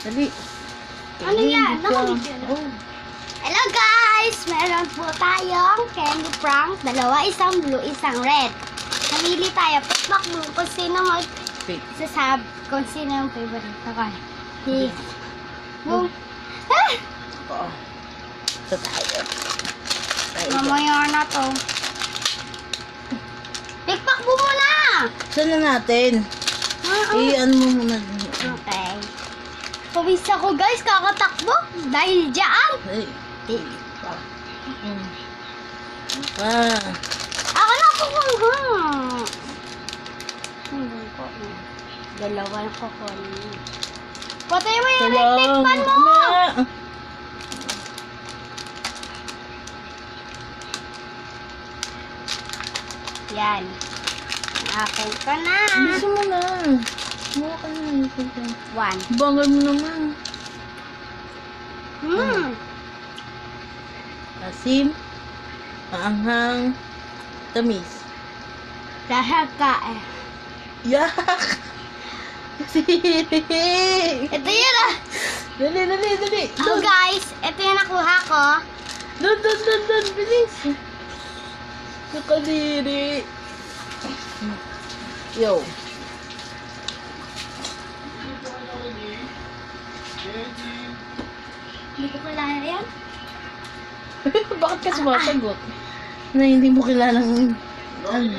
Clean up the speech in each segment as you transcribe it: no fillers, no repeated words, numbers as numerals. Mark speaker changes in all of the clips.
Speaker 1: Dali.
Speaker 2: Ano yan?
Speaker 1: Ikaw.
Speaker 2: Nakabigyan.
Speaker 1: Oh.
Speaker 2: Hello guys! Meron po tayong candy prank. Dalawa, isang blue, isang red. Namili tayo. Pakpak mo kung sino
Speaker 1: Pick.
Speaker 2: magsasab kung sino yung favorite. Okay. Pick. Boom. Ah!
Speaker 1: Oo. Ito tayo. Tayo.
Speaker 2: Mamaya na to. Pikpak mo muna!
Speaker 1: Saan na natin? I-ano mo muna.
Speaker 2: Okay. Pawis ako guys, kakatakbo. Dahil dyan.
Speaker 1: Ay.
Speaker 2: Pikpak. Ako na kukuha. Hindi ko. Dalawa na kukuha. Patay mo yung electric fan mo! Yan. Akin ko na.
Speaker 1: Gusto mo na. Mukha ka na.
Speaker 2: One.
Speaker 1: Bangal mo naman. Asim. Maanghang. Tamis.
Speaker 2: Dahil ka eh.
Speaker 1: Yak! Siri!
Speaker 2: Ito yun ah.
Speaker 1: Dali.
Speaker 2: Oh guys, ito yung nakuha ko.
Speaker 1: Doon. Bilis. Nakadiri. Yo.
Speaker 2: Hindi ko kailangan yan.
Speaker 1: Bakit ka sumasagot? Na hindi mo kilalang... Ano?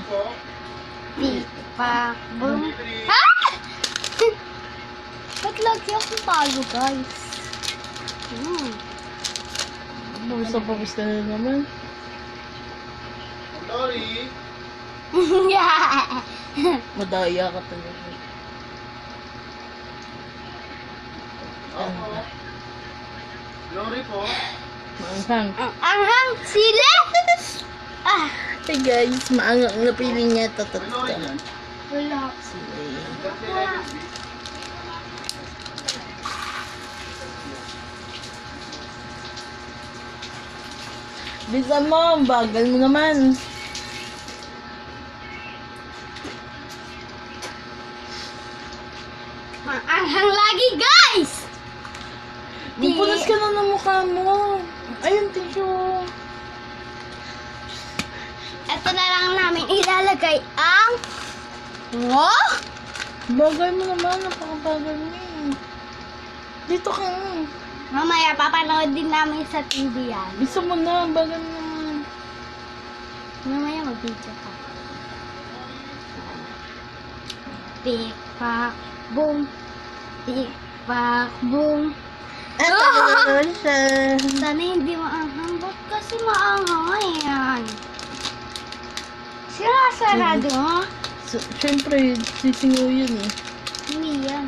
Speaker 2: Pikpak. Boom. Ha? Ba't lagi akong talo guys?
Speaker 1: Pawis ka na naman.
Speaker 3: Sorry.
Speaker 2: Yeah.
Speaker 1: Madaya ka talaga.
Speaker 3: Opo. Sorry po.
Speaker 1: Maanghang.
Speaker 2: Ang anghang sili. Ah.
Speaker 1: Hey guys, maanghang na piling niya.
Speaker 3: Sorry yan.
Speaker 2: Wala.
Speaker 1: Bisa mo, bagal mo naman.
Speaker 2: Ang anghang lagi guys.
Speaker 1: Pupunas ka na ng mukha mo. Ayun, tissue.
Speaker 2: Ito na lang namin ilalagay ang... Wow!
Speaker 1: Bagal mo naman, napakabagal mo eh. Dito ka na.
Speaker 2: Mamaya papanood din namin sa TV yan.
Speaker 1: Bisa mo na, bagal mo naman.
Speaker 2: Mamaya mag-video ka. Pikpak, boom. Pikpak, boom.
Speaker 1: Eto naman siya.
Speaker 2: Sana hindi maanghang. Ba't kasi maanghang yan? Sarado mo?
Speaker 1: Siyempre, sisingaw yun eh.
Speaker 2: Hindi yan.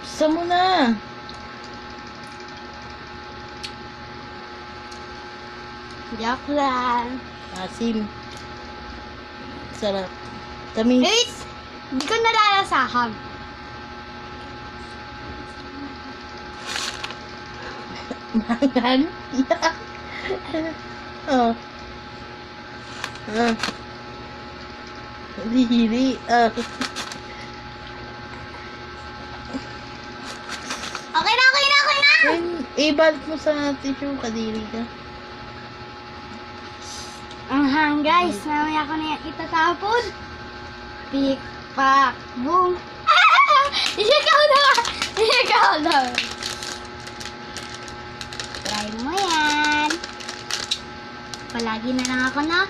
Speaker 1: Bisa mo na.
Speaker 2: Joke lang.
Speaker 1: Asim. Sarap. Tamis.
Speaker 2: Wait! Hindi ko nalalasahan.
Speaker 1: Mangan? Yak. Oh. Ah. Lihiri. Ah.
Speaker 2: Okay na!
Speaker 1: Ibalik mo sa tissue, kadiri ka.
Speaker 2: Anghang guys, mamaya ko na yan itatapon. Pikpak, boom. Ikaw na. Try mo yan. Palagi na lang ako na.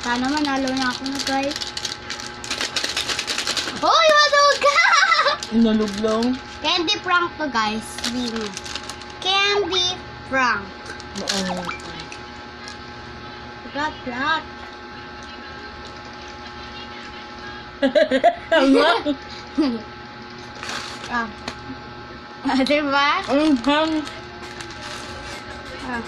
Speaker 2: Sana manalo na ako na guys. Hoy, madug ka!
Speaker 1: Inalog lang.
Speaker 2: Candy prank to guys. Bino. Candy prank.
Speaker 1: Maangang.
Speaker 2: Plot.
Speaker 1: Tama.
Speaker 2: Diba?
Speaker 1: Anghang.
Speaker 2: Ah.